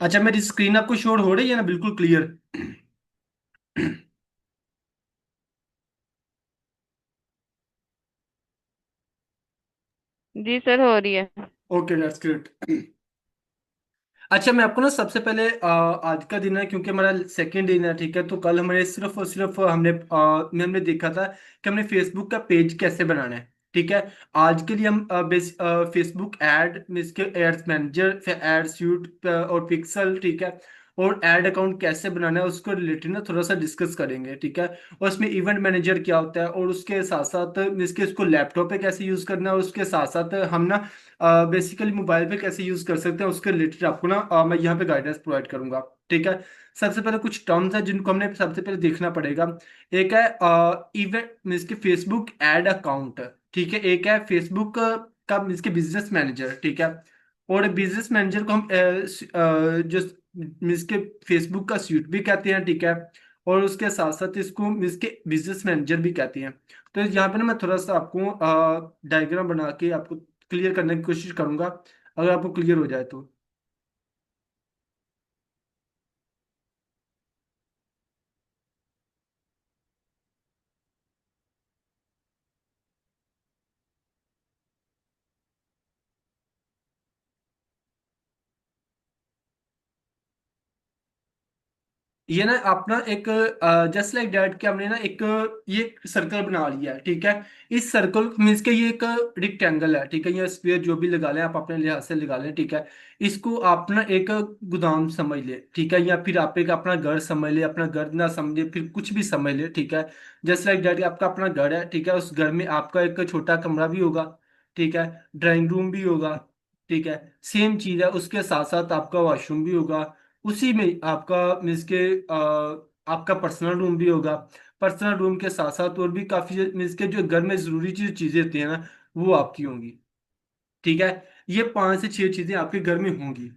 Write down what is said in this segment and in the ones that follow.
अच्छा, मेरी स्क्रीन आपको शोर हो रही है ना, बिल्कुल क्लियर? जी सर, हो रही है। Okay, that's great. अच्छा, मैं आपको ना सबसे पहले आज का दिन है क्योंकि हमारा सेकंड दिन है, ठीक है? तो कल हमारे सिर्फ और सिर्फ हमने देखा था कि हमने फेसबुक का पेज कैसे बनाना है, ठीक है? आज के लिए हम फेसबुक एड, इसके एड्स मैनेजर, फिर एड सूट और पिक्सल, ठीक है? और एड अकाउंट कैसे बनाना है उसको रिलेटेड ना थोड़ा सा डिस्कस करेंगे, ठीक है? और उसमें इवेंट मैनेजर क्या होता है, और उसके साथ साथ इसके इसको लैपटॉप पे कैसे यूज करना है, और उसके साथ साथ हम ना बेसिकली मोबाइल पे कैसे यूज कर सकते हैं उसके रिलेटेड आपको ना मैं यहाँ पे गाइडेंस प्रोवाइड करूंगा, ठीक है? सबसे पहले कुछ टर्म्स है जिनको हमने सबसे पहले देखना पड़ेगा। एक है इवेंट मीन्स के फेसबुक एड अकाउंट, ठीक है? एक है फेसबुक का मीन्स के बिजनेस मैनेजर, ठीक है? और बिजनेस मैनेजर को हम जो मीन्स के फेसबुक का सूट भी कहते हैं, ठीक है? और उसके साथ साथ इसको मीन्स के बिजनेस मैनेजर भी कहते हैं। तो यहाँ पे ना मैं थोड़ा सा आपको डायग्राम बना के आपको क्लियर करने की कोशिश करूंगा, अगर आपको क्लियर हो जाए तो। ये ना अपना एक जस्ट लाइक डैट कि हमने ना एक ये सर्कल बना लिया है, ठीक है? इस सर्कल मीन्स के ये एक रिक्टेंगल है, ठीक है? या स्क्वायर जो भी लगा लें आप, अपने लिहाज से लगा लें, ठीक है? इसको आप ना एक गोदाम समझ ले, ठीक है? या फिर आप एक अपना घर समझ ले, अपना घर ना समझे फिर कुछ भी समझ ले, ठीक है? जस्ट लाइक डैट आपका अपना घर है, ठीक है? उस घर में आपका एक छोटा कमरा भी होगा, ठीक है? ड्राइंग रूम भी होगा, ठीक है? सेम चीज है, उसके साथ साथ आपका वॉशरूम भी होगा, उसी में आपका मीन्स के आपका पर्सनल रूम भी होगा। पर्सनल रूम के साथ साथ और भी काफी मीन्स के जो घर में जरूरी जो चीजें होती हैं ना, वो आपकी होंगी, ठीक है? ये 5 से 6 चीजें आपके घर में होंगी,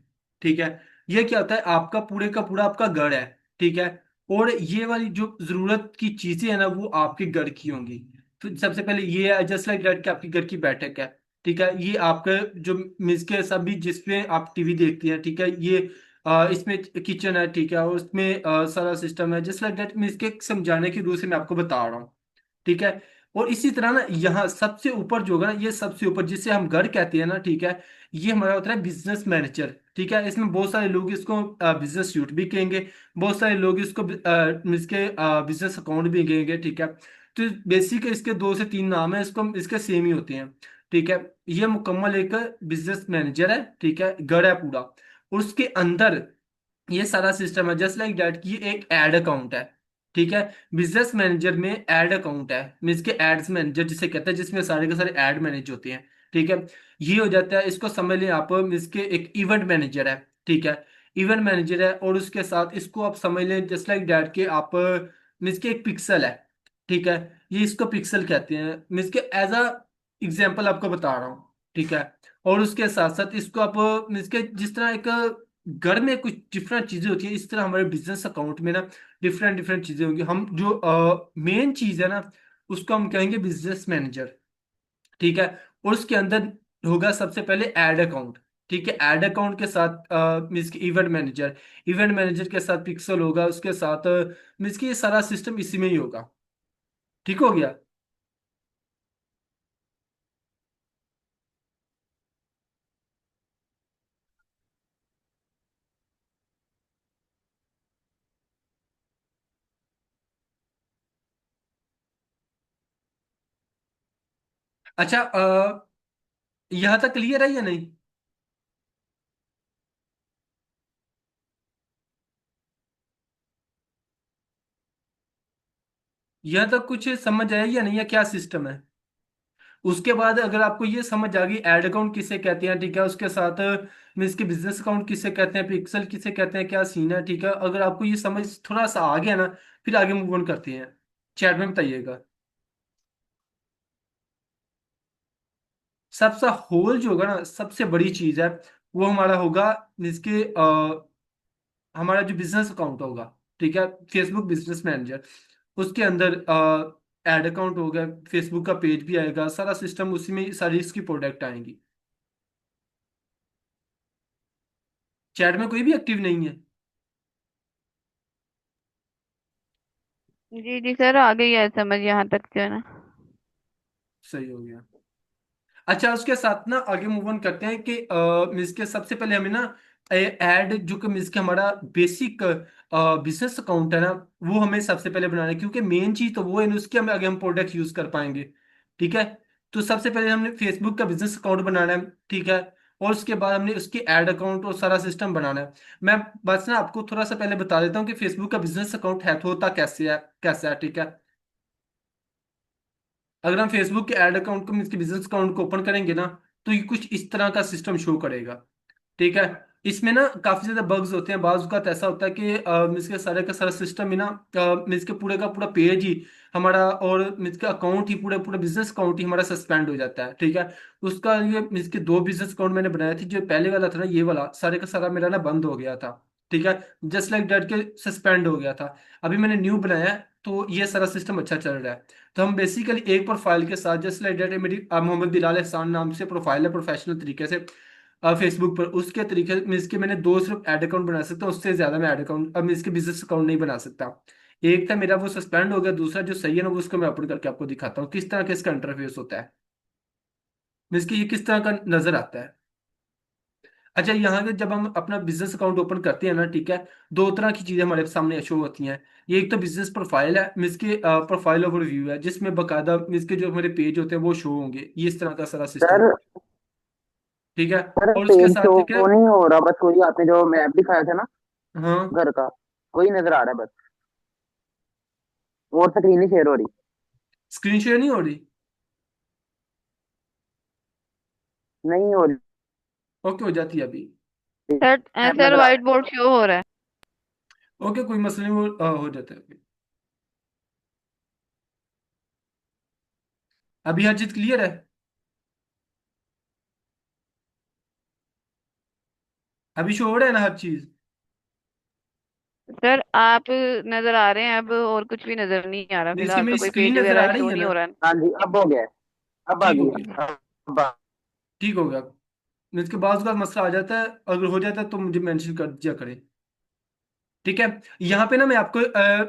ठीक है? ये क्या होता है, आपका पूरे का पूरा आपका घर है, ठीक है? और ये वाली जो जरूरत की चीजें है ना, वो आपके घर की होंगी। तो सबसे पहले ये है जस्ट लाइक दैट कि आपके घर की बैठक है, ठीक है? ये आपका जो मीन्स के सभी जिसपे आप टीवी देखती हैं, ठीक है? ये इसमें किचन है, ठीक है? और उसमें सारा सिस्टम है, जस्ट लाइक दैट मीन्स के समझाने की रूप से मैं आपको बता रहा हूँ, ठीक है? और इसी तरह ना यहाँ सबसे ऊपर जो होगा ना, ये सबसे ऊपर जिसे हम घर कहते हैं ना, ठीक है? ये हमारा होता है बिजनेस मैनेजर, ठीक है? इसमें बहुत सारे लोग इसको बिजनेस सूट भी कहेंगे, बहुत सारे लोग इसको इसके बिजनेस अकाउंट भी कहेंगे, ठीक है? तो बेसिक इसके 2 से 3 नाम है, इसको इसके सेम ही होते हैं, ठीक है? ये मुकम्मल एक बिजनेस मैनेजर है, ठीक है? घर है पूरा, और उसके अंदर ये सारा सिस्टम है जस्ट लाइक दैट कि ये एक एड अकाउंट है, ठीक है? बिजनेस मैनेजर में एड अकाउंट है, मीन्स के एड्स मैनेजर जिसे कहते हैं, जिसमें सारे के सारे एड मैनेज होते हैं, ठीक है? ये हो जाता है, इसको समझ लें आप मीन्स के एक इवेंट मैनेजर है, ठीक है? इवेंट मैनेजर है, और उसके साथ इसको आप समझ लें जस्ट लाइक दैट के आप मीन्स के एक पिक्सल है, ठीक है? ये इसको पिक्सल कहते हैं, मीन्स के एज अ एग्जाम्पल आपको बता रहा हूँ, ठीक है? और उसके साथ साथ इसको आप मीन्स के जिस तरह एक घर में कुछ डिफरेंट चीजें होती है, इस तरह हमारे बिजनेस अकाउंट में ना डिफरेंट डिफरेंट चीजें होंगी। हम जो मेन चीज है ना, उसको हम कहेंगे बिजनेस मैनेजर, ठीक है? और उसके अंदर होगा सबसे पहले एड अकाउंट, ठीक है? एड अकाउंट के साथ मीन्स की इवेंट मैनेजर, इवेंट मैनेजर के साथ पिक्सल होगा, उसके साथ मीन्स की ये सारा सिस्टम इसी में ही होगा। ठीक हो गया? अच्छा, यहाँ तक क्लियर है या नहीं? यहाँ तक कुछ समझ आया या नहीं है, क्या सिस्टम है? उसके बाद अगर आपको ये समझ आ गई एड अकाउंट किसे कहते हैं, ठीक है? उसके साथ मीन्स के बिजनेस अकाउंट किसे कहते हैं, पिक्सल किसे कहते हैं, क्या सीन है, ठीक है? अगर आपको ये समझ थोड़ा सा आ गया ना, फिर आगे मूव ऑन करते हैं। चैट में बताइएगा। सबसे होल जो होगा ना, सबसे बड़ी चीज है, वो हमारा होगा मीन्स के हमारा जो बिजनेस अकाउंट होगा, ठीक है? फेसबुक बिजनेस मैनेजर, उसके अंदर एड अकाउंट होगा, फेसबुक का पेज भी आएगा, सारा सिस्टम उसी में, सारी इसकी प्रोडक्ट आएंगी। चैट में कोई भी एक्टिव नहीं है? जी जी सर, आ गई है समझ यहाँ तक जो है ना। सही हो गया। अच्छा, उसके साथ ना आगे मूव ऑन करते हैं कि मीन्स के सबसे पहले हमें ना ऐड जो कि मीन्स के हमारा बेसिक बिजनेस अकाउंट है ना, वो हमें सबसे पहले बनाना है, क्योंकि मेन चीज तो वो है, उसके हमें आगे हम प्रोडक्ट यूज कर पाएंगे। ठीक है। तो सबसे पहले हमने फेसबुक का बिजनेस अकाउंट बनाना है। ठीक है। और उसके बाद हमने उसकी एड अकाउंट और सारा सिस्टम बनाना है। मैं बस ना आपको थोड़ा सा पहले बता देता हूँ कि फेसबुक का बिजनेस अकाउंट है तो होता कैसे है, कैसा है। ठीक है। अगर हम फेसबुक के ऐड अकाउंट को, मीन्स के बिजनेस अकाउंट को ओपन करेंगे ना, तो ये कुछ इस तरह का सिस्टम शो करेगा। ठीक है। इसमें ना काफी ज्यादा बग्स होते हैं, बाज़ का ऐसा होता है कि मीन्स के सारे का सारा सिस्टम ही ना, मीन्स के पूरे का पूरा पेज ही हमारा, और मीन्स का अकाउंट ही पूरा पूरा बिजनेस अकाउंट ही हमारा सस्पेंड हो जाता है। ठीक है। उसका ये मीन्स के दो बिजनेस अकाउंट मैंने बनाए थे, जो पहले वाला था ना, ये वाला सारे का सारा मेरा ना बंद हो गया था। ठीक है। जस्ट लाइक डेट के सस्पेंड हो गया था। अभी मैंने न्यू बनाया है, तो ये सारा सिस्टम अच्छा चल रहा है। तो हम बेसिकली एक प्रोफाइल के साथ, जस्ट लाइक डेट मेरी मोहम्मद बिलाल एहसान नाम से प्रोफाइल है प्रोफेशनल तरीके से फेसबुक पर, उसके तरीके में इसके मैंने दो सिर्फ ऐड अकाउंट बना सकता हूँ, उससे ज्यादा मैं ऐड अकाउंट अब मैं इसके बिजनेस अकाउंट नहीं बना सकता। एक था मेरा, वो सस्पेंड हो गया, दूसरा जो सही है ना, वो उसको मैं ओपन करके आपको दिखाता हूँ किस तरह का इसका इंटरफेस होता है, इसकी ये किस तरह का नजर आता है। अच्छा, यहाँ के जब हम अपना बिजनेस अकाउंट ओपन करते हैं ना, ठीक है, दो तरह की चीजें हमारे सामने शो होती हैं। ये एक तो बिजनेस प्रोफाइल है, मिस के प्रोफाइल ओवरव्यू है, जिसमें बकायदा मिस के जो हमारे पेज होते हैं वो शो होंगे, ये इस तरह का सारा सिस्टम। सर ठीक है। सर और उसके पेज शो साथ क्या? नहीं हो रहा, बस वही आपने जो मैप दिखाया था ना हाँ। घर का, वही नजर आ रहा है बस। और स्क्रीन नहीं शेयर हो रही। स्क्रीन शेयर नहीं हो रही? नहीं हो रही। ओके, हो जाती है अभी। सर ऐप सर नजर आ व्हाइट रहा बोर्ड शो हो रहा है। है। ओके, कोई मसला नहीं, वो हो जाता है अभी। अभी हर चीज क्लियर है? अभी शो हो रहा है ना हर चीज? सर आप नजर आ रहे हैं अब, और कुछ भी नजर नहीं आ रहा मीन्स की फिलहाल, तो मेरी कोई पेज स्क्रीन नजर वगैरह आ रही शो है नहीं ना? हो रहा है। हाँ जी, अब हो गया है। अब आ ठीक हो गया। गई। अब ठीक हो गया। मीन्स के बाद उसका मसला आ जाता है, अगर हो जाता है तो मुझे मेंशन कर दिया करें। ठीक है। यहाँ पे ना मैं आपको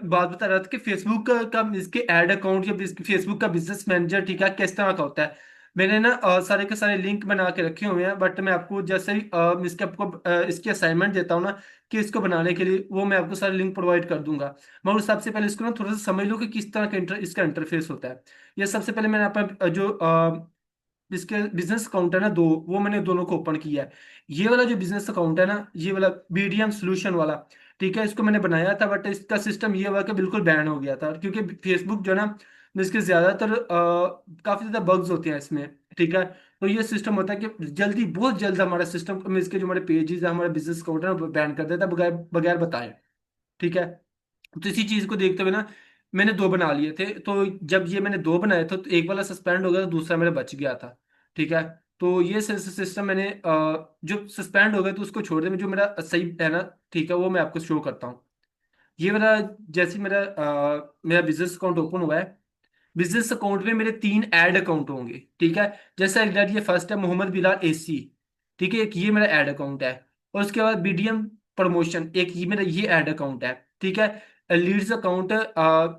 बात बता रहा था कि फेसबुक का इसके एड अकाउंट या फेसबुक का बिजनेस मैनेजर, ठीक है, किस तरह का होता है। मैंने ना सारे के सारे लिंक बना के रखे हुए हैं, बट मैं आपको जैसे ही इसके आपको इसकी असाइनमेंट देता हूँ ना, कि इसको बनाने के लिए, वो मैं आपको सारे लिंक प्रोवाइड कर दूंगा। मगर सबसे पहले इसको ना थोड़ा सा समझ लो कि किस तरह का इसका इंटरफेस होता है। ये सबसे पहले मैंने अपना जो इसके बिजनेस अकाउंट है ना दो, वो मैंने दोनों को ओपन किया है। ये वाला जो बिजनेस अकाउंट है ना, ये वाला बीडीएम सोल्यूशन वाला, ठीक है, इसको मैंने बनाया था, बट इसका सिस्टम ये हुआ कि बिल्कुल बैन हो गया था, क्योंकि फेसबुक जो है ना, इसके ज्यादातर काफी ज्यादा बग्स होते हैं इसमें। ठीक है। तो ये सिस्टम होता है कि जल्दी, बहुत जल्द हमारा सिस्टम, इसके जो हमारे पेजेस है, हमारा बिजनेस अकाउंट है, बैन कर देता है बगैर बगैर बताए। ठीक है। तो इसी चीज को देखते हुए ना, मैंने दो बना लिए थे। तो जब ये मैंने दो बनाए थे, तो एक वाला सस्पेंड हो गया, तो दूसरा मेरा बच गया था। ठीक है। तो ये सिस्टम मैंने जो सस्पेंड हो गया तो उसको छोड़ दे, जो मेरा सही है ना, ठीक है, वो मैं आपको शो करता हूँ। ये मेरा, जैसे ही मेरा बिजनेस अकाउंट ओपन हुआ है, बिजनेस अकाउंट में मेरे तीन ऐड अकाउंट होंगे। ठीक है। जैसे एग्जैक्ट ये फर्स्ट है मोहम्मद बिलाल एसी। ठीक है, एक ये मेरा ऐड अकाउंट है। और उसके बाद बीडीएम प्रमोशन, एक ये मेरा ये ऐड अकाउंट है। ठीक है। लीड्स अकाउंट,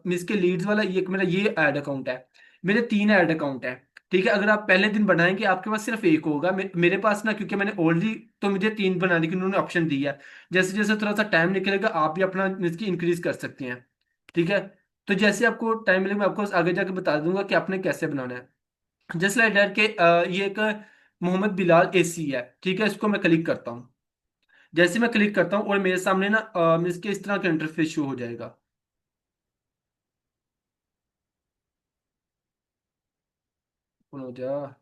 मिस के लीड्स वाला, ये एक मेरा ये ऐड अकाउंट है। मेरे तीन ऐड अकाउंट है। ठीक है। अगर आप पहले दिन बनाएंगे, आपके पास सिर्फ एक होगा, मेरे पास ना, क्योंकि मैंने ऑलरेडी, तो मुझे तीन बनाने की उन्होंने ऑप्शन दिया है। जैसे जैसे थोड़ा सा टाइम निकलेगा, आप भी अपना इसकी इंक्रीज कर सकते हैं। ठीक है। तो जैसे आपको टाइम मिलेगा, मैं आपको आगे जाके बता दूंगा कि आपने कैसे बनाना है। जस्ट लाइक दैट के ये एक मोहम्मद बिलाल एसी है। ठीक है। इसको मैं क्लिक करता हूँ। जैसे मैं क्लिक करता हूँ और मेरे सामने ना इसके इस तरह का इंटरफेस शो हो जाएगा। कौन हो जा?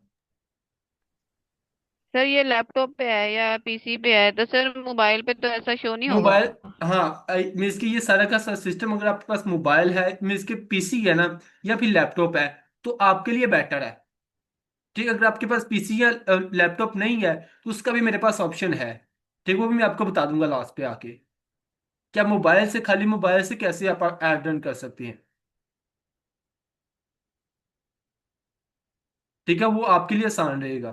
सर ये लैपटॉप पे है या पीसी पे है, तो सर मोबाइल पे तो ऐसा शो नहीं होगा। मोबाइल। हाँ, मीन्स के ये सारा का सिस्टम, अगर आपके पास मोबाइल है, मीन्स के पीसी है ना, या फिर लैपटॉप है, तो आपके लिए बेटर है। ठीक है। अगर आपके पास पीसी या लैपटॉप नहीं है, तो उसका भी मेरे पास ऑप्शन है। ठीक, वो भी मैं आपको बता दूंगा लास्ट पे आके। क्या मोबाइल से, खाली मोबाइल से कैसे आप ऐड रन कर सकते हैं। ठीक है, वो आपके लिए आसान रहेगा।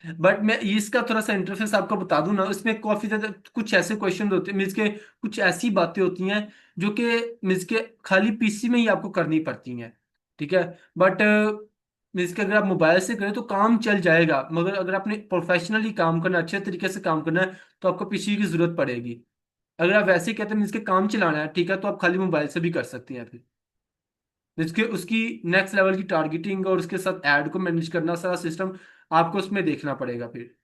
बट मैं इसका थोड़ा सा इंटरफेस आपको बता दूं ना, इसमें काफी ज्यादा कुछ ऐसे क्वेश्चन होते हैं, मीन्स के कुछ ऐसी बातें होती हैं जो कि मीन्स के खाली पीसी में ही आपको करनी पड़ती हैं। ठीक है। बट मीन्स के अगर आप मोबाइल से करें तो काम चल जाएगा, मगर अगर आपने प्रोफेशनली काम करना, अच्छे तरीके से काम करना है, तो आपको पीसी की जरूरत पड़ेगी। अगर आप वैसे ही कहते हैं मीन्स के काम चलाना है, ठीक है, तो आप खाली मोबाइल से भी कर सकते हैं फिर। इसके उसकी नेक्स्ट लेवल की टारगेटिंग और उसके साथ ऐड को मैनेज करना, सारा सिस्टम आपको उसमें देखना पड़ेगा फिर।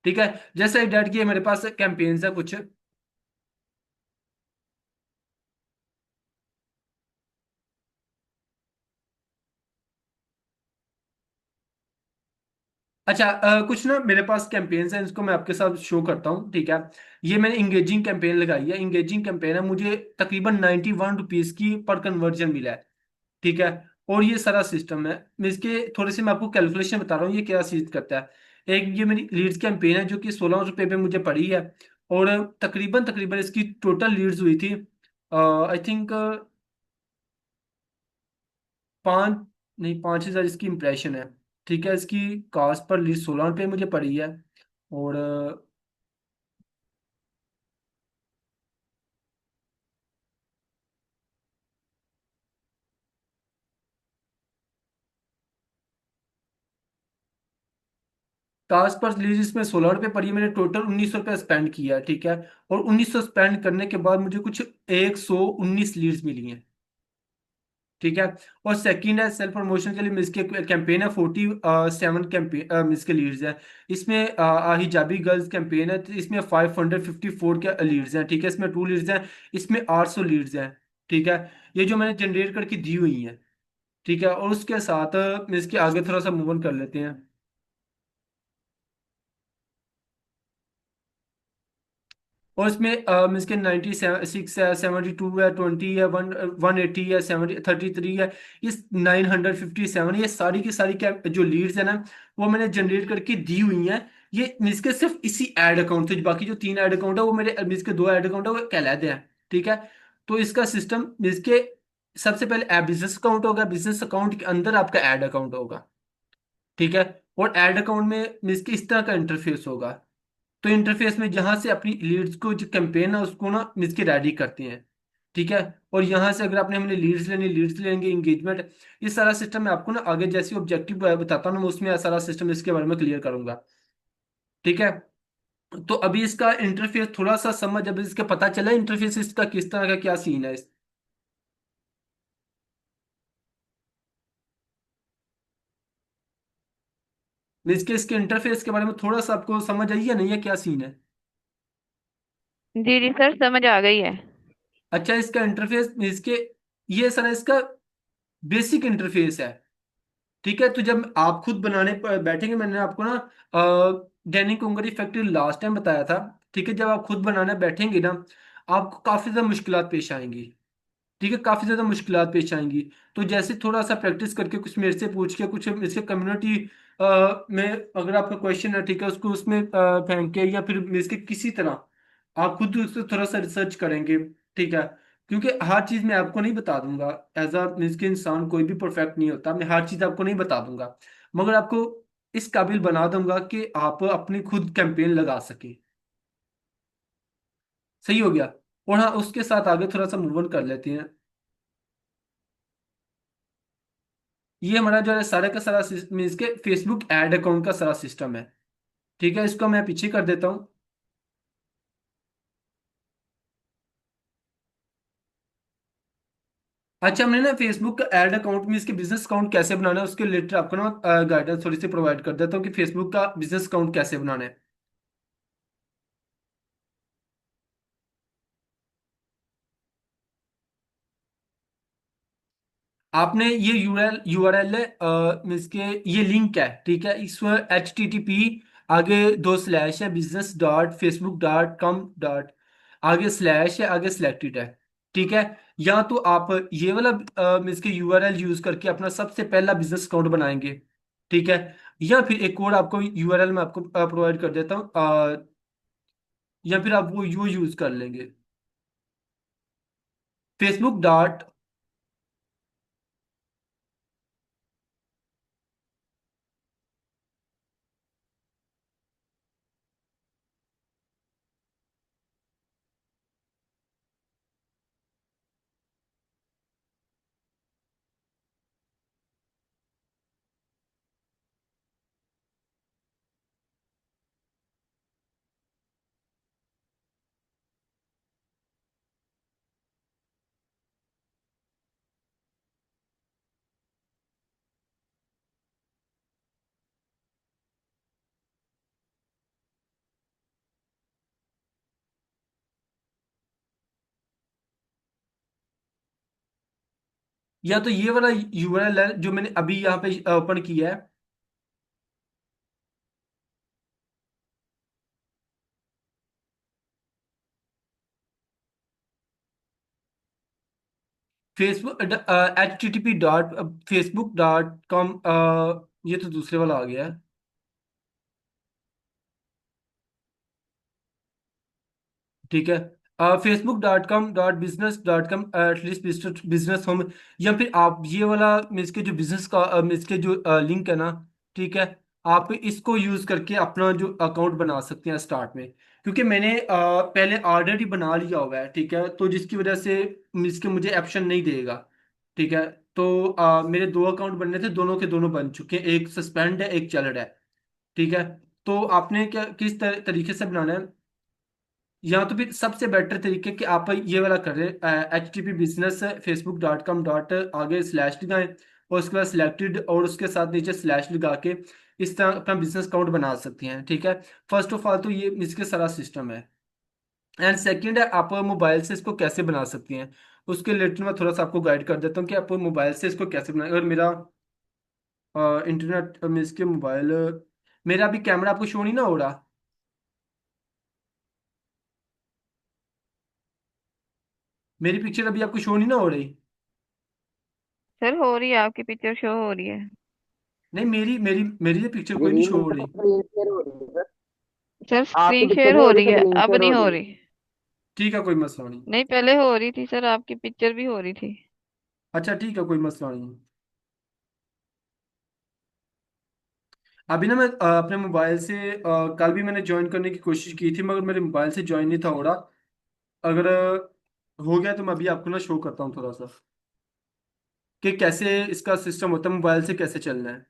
ठीक है। जैसे डैट की मेरे पास कैंपेन्स है कुछ। अच्छा, कुछ ना मेरे पास कैंपेन्स हैं, इसको मैं आपके साथ शो करता हूँ। ठीक है। ये मैंने इंगेजिंग कैंपेन लगाई है, इंगेजिंग कैंपेन है, मुझे तकरीबन 91 रुपीज की पर कन्वर्जन मिला है। ठीक है। और ये सारा सिस्टम है, मैं इसके थोड़े से मैं आपको कैलकुलेशन बता रहा हूँ ये क्या चीज करता है। एक ये मेरी लीड्स कैंपेन है जो कि 16 रुपये में मुझे पड़ी है। और तकरीबन तकरीबन इसकी टोटल लीड्स हुई थी, आई थिंक 5, नहीं 5,000 इसकी इम्प्रेशन है। ठीक है। इसकी कास्ट पर लीड 16 रुपये मुझे पड़ी है। और कास्ट पर लीज इसमें 16 रुपये पड़ी है, मैंने टोटल 1900 रुपये स्पेंड किया है। ठीक है। और 1900 स्पेंड करने के बाद मुझे कुछ 119 लीड्स मिली हैं। ठीक है। और सेकंड है सेल्फ प्रमोशन के लिए मिस के कैंपेन है, 47 कैंपेन मिस के लीड्स हैं। इसमें हिजाबी गर्ल्स कैंपेन है, तो इसमें 554 के लीड्स हैं। ठीक है। इसमें 2 लीड्स हैं, इसमें 800 लीड्स हैं। ठीक है। ये जो मैंने जनरेट करके दी हुई हैं। ठीक है। और उसके साथ इसके आगे थोड़ा सा मूव ऑन कर लेते हैं। और इसमें इसके 96 है, 72 है, 20 है, 180 है, 33 है, इस 957, ये सारी की सारी क्या जो लीड्स है ना, वो मैंने जनरेट करके दी हुई हैं। ये मीन्स के सिर्फ इसी एड अकाउंट से, बाकी जो 3 एड अकाउंट है वो मेरे मीन्स के 2 एड अकाउंट है वो कहलाते हैं। ठीक है। तो इसका सिस्टम मीन्स के सबसे पहले ऐप बिजनेस अकाउंट होगा, बिजनेस अकाउंट के अंदर आपका एड अकाउंट होगा। ठीक है। और एड अकाउंट में मीन्स के इस तरह का इंटरफेस होगा। तो इंटरफेस में जहां से अपनी लीड्स को जो कैंपेन है उसको ना मिस के रेडी करते हैं। ठीक है। और यहाँ से अगर आपने हमने लीड्स लेनी, लीड्स लेंगे, इंगेजमेंट, ये सारा सिस्टम मैं आपको ना आगे जैसे ऑब्जेक्टिव बताता हूँ ना, मैं उसमें सारा सिस्टम इसके बारे में क्लियर करूंगा। ठीक है। तो अभी इसका इंटरफेस थोड़ा सा समझ, अभी इसका पता चला इंटरफेस इसका किस तरह का क्या सीन है इस। इसके इसके इंटरफेस के बारे में थोड़ा सा आपको समझ आई है नहीं है क्या सीन है। जी जी सर, समझ आ गई है। अच्छा, इसका इंटरफेस इसके ये सारा इसका बेसिक इंटरफेस है। ठीक है। तो जब आप खुद बनाने पर बैठेंगे, मैंने आपको ना डेनिंग कुंगरी फैक्ट्री लास्ट टाइम बताया था। ठीक है। जब आप खुद बनाने बैठेंगे ना, आपको काफ़ी ज़्यादा मुश्किलात पेश आएंगी। ठीक है। काफ़ी ज़्यादा मुश्किलात पेश आएंगी। तो जैसे थोड़ा सा प्रैक्टिस करके कुछ मेरे से पूछ के कुछ इसके कम्युनिटी में अगर आपका क्वेश्चन है, ठीक है, उसको उसमें फेंक के या फिर इसके किसी तरह आप खुद उससे थोड़ा सा रिसर्च करेंगे। ठीक है। क्योंकि हर चीज़ मैं आपको नहीं बता दूंगा। एज अ मीन्स के इंसान कोई भी परफेक्ट नहीं होता, मैं हर चीज़ आपको नहीं बता दूंगा, मगर आपको इस काबिल बना दूंगा कि आप अपनी खुद कैंपेन लगा सके। सही हो गया। और हाँ, उसके साथ आगे थोड़ा सा मूव ऑन कर लेते हैं। ये हमारा जो है सारे का सारा मीन्स के फेसबुक एड अकाउंट का सारा सिस्टम है। ठीक है। इसको मैं पीछे कर देता हूँ। अच्छा, हमने ना फेसबुक का एड अकाउंट में इसके बिजनेस अकाउंट कैसे बनाना है उसके रिलेटेड आपको ना गाइडेंस थोड़ी सी प्रोवाइड कर देता हूँ कि फेसबुक का बिजनेस अकाउंट कैसे बनाना है। आपने ये यूआरएल है, मीन्स के ये लिंक है। ठीक है। इसमें HTTP आगे 2 स्लैश है, business.facebook.com. आगे स्लैश है, आगे सिलेक्टेड है। ठीक है। या तो आप ये वाला मीन्स के यूआरएल यूज करके अपना सबसे पहला बिजनेस अकाउंट बनाएंगे। ठीक है। या फिर एक और आपको यूआरएल मैं आपको प्रोवाइड कर देता हूँ, या फिर आप वो यूज कर लेंगे। फेसबुक डॉट या तो ये वाला यूआरएल है जो मैंने अभी यहाँ पे ओपन किया है। फेसबुक http.facebook.com, ये तो दूसरे वाला आ गया है। ठीक है, facebook.com.business.com at least business business home, या फिर आप ये वाला मीन्स के जो बिजनेस का मीन्स के जो लिंक है ना, ठीक है, आप इसको यूज करके अपना जो अकाउंट बना सकते हैं स्टार्ट में। क्योंकि मैंने पहले ऑलरेडी बना लिया हुआ है, ठीक है, तो जिसकी वजह से मीन्स के मुझे ऑप्शन नहीं देगा। ठीक है, तो मेरे दो अकाउंट बनने थे, दोनों के दोनों बन चुके हैं, एक सस्पेंड है एक चल रहा है। ठीक है, तो आपने क्या किस तरीके से बनाना है, या तो फिर सबसे बेटर तरीके कि आप ये वाला करें, http business facebook.com आगे स्लैश लगाएं, और उसके बाद सिलेक्टेड और उसके साथ नीचे स्लैश लगा के इस तरह अपना बिजनेस अकाउंट बना सकते हैं। ठीक है, फर्स्ट ऑफ ऑल तो ये इसके सारा सिस्टम है। एंड सेकंड है आप मोबाइल से इसको कैसे बना सकती हैं, उसके रिलेटेड मैं थोड़ा सा आपको गाइड कर देता हूँ कि आप मोबाइल से इसको कैसे बनाएं। अगर मेरा इंटरनेट में इसके मोबाइल, मेरा अभी कैमरा आपको शो नहीं ना हो रहा, मेरी पिक्चर अभी आपको शो नहीं ना हो रही। सर हो रही है, आपकी पिक्चर शो हो रही है। नहीं, मेरी मेरी मेरी ये पिक्चर कोई नहीं मेरी शो हो रही। स्क्रीन शेयर हो रही है सर। सर आपकी स्क्रीन पिक्चर शेयर नहीं हो हो रही, रही है, स्क्रीन अब शेयर नहीं हो हो रही है। रही। ठीक है, कोई मसला नहीं। नहीं पहले हो रही थी सर, आपकी पिक्चर भी हो रही थी। अच्छा ठीक है, कोई मसला नहीं। अभी ना मैं अपने मोबाइल से कल भी मैंने ज्वाइन करने की कोशिश की थी, मगर मेरे मोबाइल से ज्वाइन नहीं था हो रहा। अगर हो गया तो मैं अभी आपको ना शो करता हूँ थोड़ा सा कि कैसे इसका सिस्टम होता है, मोबाइल से कैसे चलना है।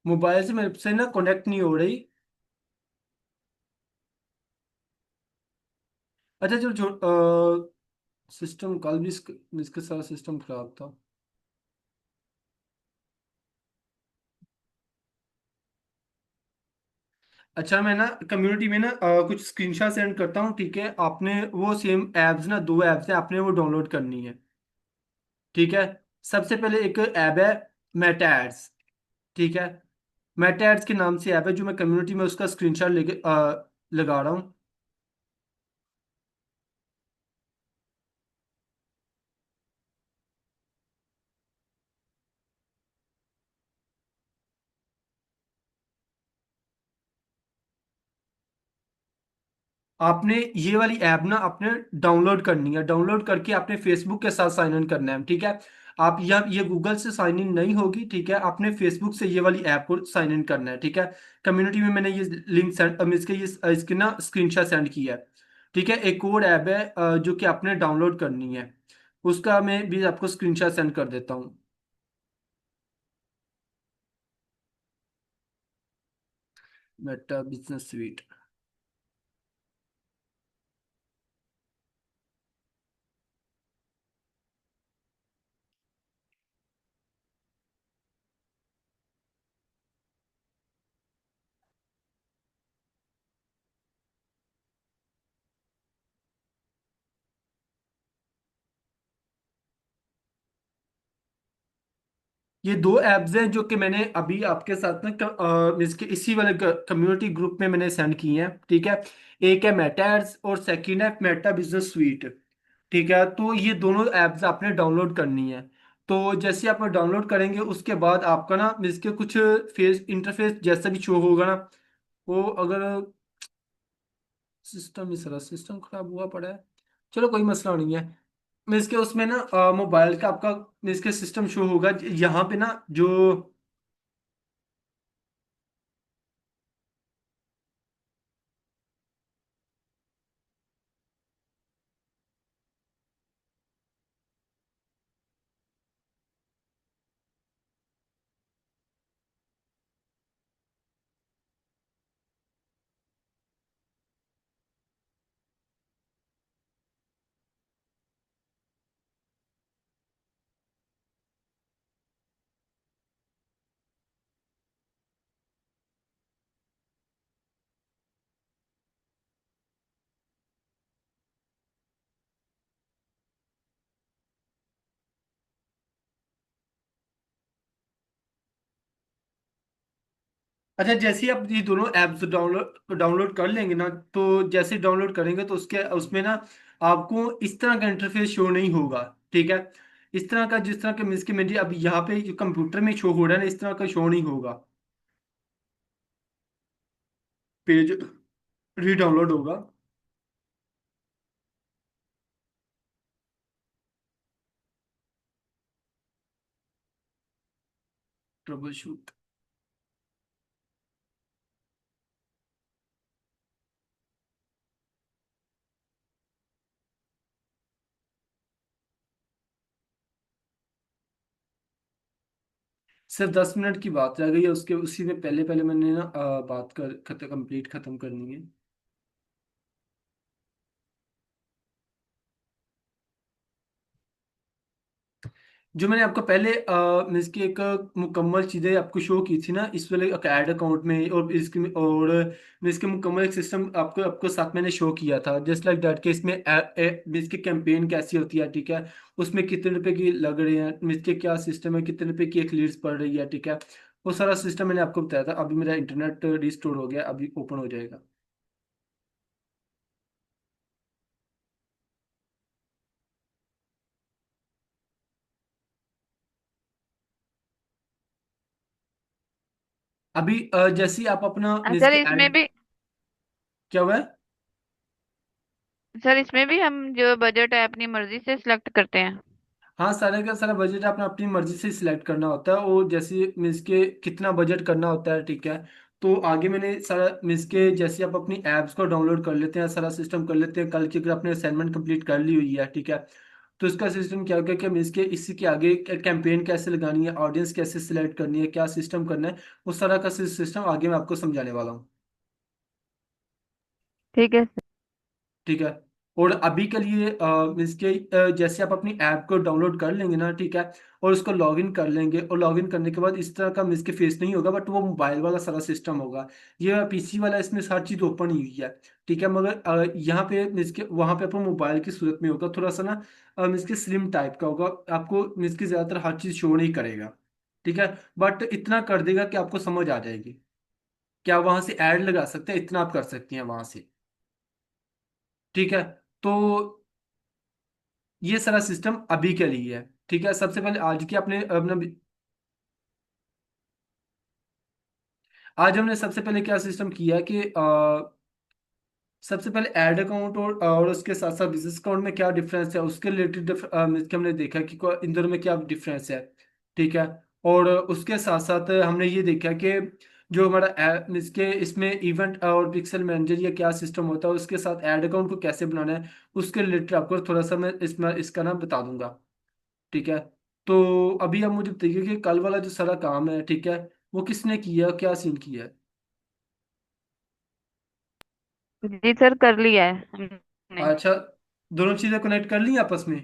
मोबाइल से मेरे से ना कनेक्ट नहीं हो रही। अच्छा जो जो सिस्टम कल भी इसके साथ सिस्टम खराब था। अच्छा, मैं ना कम्युनिटी में ना कुछ स्क्रीनशॉट सेंड करता हूँ, ठीक है, आपने वो सेम एप्स ना, दो एप्स हैं, आपने वो डाउनलोड करनी है। ठीक है, सबसे पहले एक ऐप है मेटा एड्स। ठीक है, मेटा एड्स के नाम से ऐप है, जो मैं कम्युनिटी में उसका स्क्रीनशॉट लेके लगा रहा हूँ। आपने ये वाली ऐप ना आपने डाउनलोड करनी है, डाउनलोड करके आपने फेसबुक के साथ साइन इन करना है। ठीक है, आप ये गूगल से साइन इन नहीं होगी, ठीक है, आपने फेसबुक से ये वाली ऐप को साइन इन करना है। ठीक है, कम्युनिटी में मैंने ये लिंक सेंड इसके ये इसके ना स्क्रीनशॉट सेंड किया है। ठीक है, एक और ऐप है जो कि आपने डाउनलोड करनी है, उसका मैं भी आपको स्क्रीनशॉट सेंड कर देता हूँ। Meta business sweet. ये दो एप्स हैं जो कि मैंने अभी आपके साथ ना इसके इसी वाले कम्युनिटी ग्रुप में मैंने सेंड की हैं, ठीक है। एक है मेटा एड्स और सेकंड है मेटा बिजनेस स्वीट, ठीक है। तो ये दोनों एप्स आपने डाउनलोड करनी है। तो जैसे आप डाउनलोड करेंगे उसके बाद आपका ना इसके कुछ फेस इंटरफेस जैसा भी शो होगा ना, वो अगर सिस्टम इस तरह सिस्टम खराब हुआ पड़ा है, चलो कोई मसला नहीं है। मैं इसके उसमें ना मोबाइल का आपका इसके सिस्टम शो होगा यहाँ पे ना जो। अच्छा, जैसे ही आप ये दोनों ऐप्स डाउनलोड डाउनलोड कर लेंगे ना, तो जैसे डाउनलोड करेंगे तो उसके उसमें ना आपको इस तरह का इंटरफेस शो नहीं होगा, ठीक है। इस तरह का जिस तरह के मिस के मेरी अभी यहाँ पे जो कंप्यूटर में शो हो रहा है ना, इस तरह का शो नहीं होगा। पेज रीडाउनलोड होगा। Trouble shoot. सिर्फ 10 मिनट की बात रह गई है, उसके उसी में पहले पहले मैंने ना बात कर कंप्लीट खत्म करनी है। जो मैंने आपको पहले इसकी एक मुकम्मल चीज़ें आपको शो की थी ना इस वाले ऐड अकाउंट में, और इसके और इसके मुकम्मल एक सिस्टम आपको आपको साथ मैंने शो किया था, जस्ट लाइक दैट, कि इसमें इसकी कैंपेन कैसी होती है, ठीक है। उसमें कितने रुपए की लग रहे हैं, इसके क्या सिस्टम है, कितने रुपए की एक लीड्स पड़ रही है, ठीक है। वो सारा सिस्टम मैंने आपको बताया था। अभी मेरा इंटरनेट रिस्टोर हो गया, अभी ओपन हो जाएगा। अभी जैसे ही आप अपना सर इसके इसमें ऐड। भी क्या हुआ है? सर इसमें भी हम जो बजट है अपनी मर्जी से सिलेक्ट करते हैं। हाँ, सारे का सारा बजट आपने अपनी मर्जी से सिलेक्ट करना होता है, और जैसे मीन्स के कितना बजट करना होता है, ठीक है। तो आगे मैंने सारा मीन्स के जैसे आप अपनी ऐप्स को डाउनलोड कर लेते हैं, सारा सिस्टम कर लेते हैं, कल की अगर आपने असाइनमेंट कंप्लीट कर ली हुई है, ठीक है। तो इसका सिस्टम क्या होगा कि मीन्स के इसी के आगे कैंपेन कैसे लगानी है, ऑडियंस कैसे सिलेक्ट करनी है, क्या सिस्टम करना है, उस सारा का सिस्टम आगे मैं आपको समझाने वाला हूँ। ठीक है सर। ठीक है। और अभी के लिए इसके जैसे आप अपनी ऐप को डाउनलोड कर लेंगे ना, ठीक है, और उसको लॉगिन कर लेंगे, और लॉगिन करने के बाद इस तरह का इसके फेस नहीं होगा, बट वो मोबाइल वाला सारा सिस्टम होगा। ये पीसी वाला इसमें हर चीज़ ओपन ही हुई है, ठीक है। मगर यहाँ पे इसके वहाँ पे आपको मोबाइल की सूरत में होगा, थोड़ा सा ना इसके स्लिम टाइप का होगा। आपको इसकी ज़्यादातर हर चीज़ शो नहीं करेगा, ठीक है। बट इतना कर देगा कि आपको समझ आ जाएगी। क्या वहाँ से ऐड लगा सकते हैं, इतना आप कर सकती हैं वहाँ से, ठीक है। तो ये सारा सिस्टम अभी के लिए है, ठीक है। सबसे पहले आज की आपने अपना आज हमने सबसे पहले क्या सिस्टम किया कि सबसे पहले ऐड अकाउंट और उसके साथ साथ बिजनेस अकाउंट में क्या डिफरेंस है, उसके रिलेटेड हमने देखा कि इन दोनों में क्या डिफरेंस है, ठीक है। और उसके साथ साथ हमने ये देखा कि जो हमारा इसके इसमें इवेंट और पिक्सल मैनेजर या क्या सिस्टम होता है, उसके साथ ऐड अकाउंट को कैसे बनाना है, उसके रिलेटेड आपको थोड़ा सा मैं इसमें इसका नाम बता दूंगा, ठीक है। तो अभी आप मुझे बताइए कि कल वाला जो सारा काम है, ठीक है, वो किसने किया, क्या सीन किया है? जी सर कर लिया है हमने। अच्छा, दोनों चीजें कनेक्ट कर ली आपस में?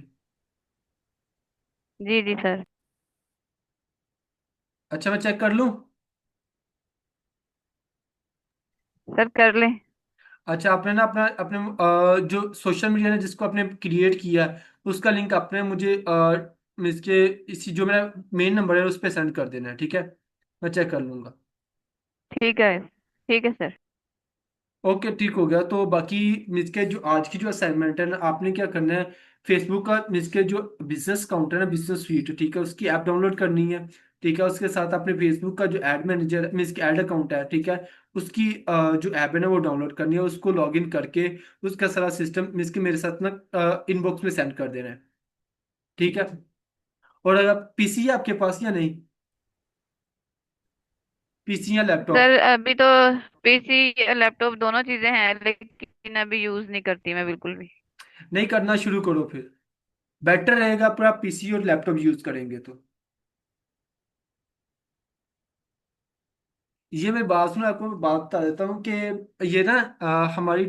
जी जी सर। अच्छा, मैं चेक कर लूँ? सर कर लें। अच्छा, आपने ना अपना जो सोशल मीडिया ने जिसको आपने क्रिएट किया है, उसका लिंक आपने मुझे मीन्स के इसी जो मेरा मेन नंबर है उस पर सेंड कर देना है, ठीक है। मैं चेक कर लूंगा। ठीक है, ठीक है सर। ओके ठीक हो गया। तो बाकी मीन्स के जो आज की जो असाइनमेंट है ना, आपने क्या करना है, फेसबुक का मीन्स के जो बिजनेस अकाउंट है ना, बिजनेस स्वीट, ठीक है, उसकी ऐप डाउनलोड करनी है। ठीक है, उसके साथ अपने फेसबुक का जो एड मैनेजर मीन्स के एड अकाउंट है, ठीक है, उसकी जो ऐप है ना वो डाउनलोड करनी है, उसको लॉग इन करके उसका सारा सिस्टम मीन्स के मेरे साथ ना इनबॉक्स में सेंड कर देना है, ठीक है। और अगर पीसी है आपके पास या नहीं, पीसी या लैपटॉप? सर अभी तो पीसी लैपटॉप दोनों चीजें हैं, लेकिन अभी यूज नहीं करती मैं बिल्कुल भी। नहीं करना शुरू करो फिर, बेटर रहेगा पर आप पीसी और लैपटॉप यूज करेंगे तो। ये मैं बात सुना आपको, मैं बात बता देता हूँ कि ये ना हमारी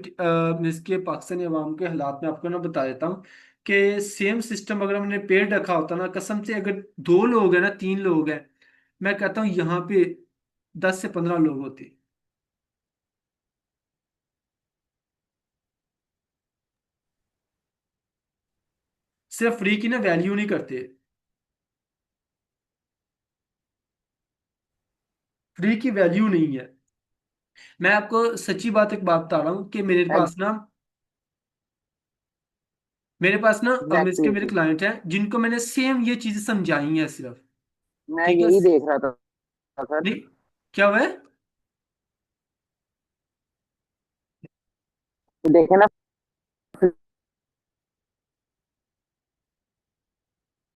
मीन्स के पाकिस्तानी अवाम के हालात में आपको ना बता देता हूँ कि सेम सिस्टम अगर हमने पेड़ रखा होता ना, कसम से, अगर 2 लोग हैं ना, 3 लोग हैं, मैं कहता हूँ यहाँ पे 10 से 15 लोग होते। सिर्फ फ्री की ना वैल्यू नहीं करते, फ्री की वैल्यू नहीं है। मैं आपको सच्ची बात एक बात बता रहा हूँ कि मेरे पास ना मीन्स के मेरे एग्जैक्टली। क्लाइंट हैं जिनको मैंने सेम ये चीजें समझाई हैं सिर्फ। मैं ठीक है। यही देख रहा था सर। नहीं, क्या हुआ है? तो देखे ना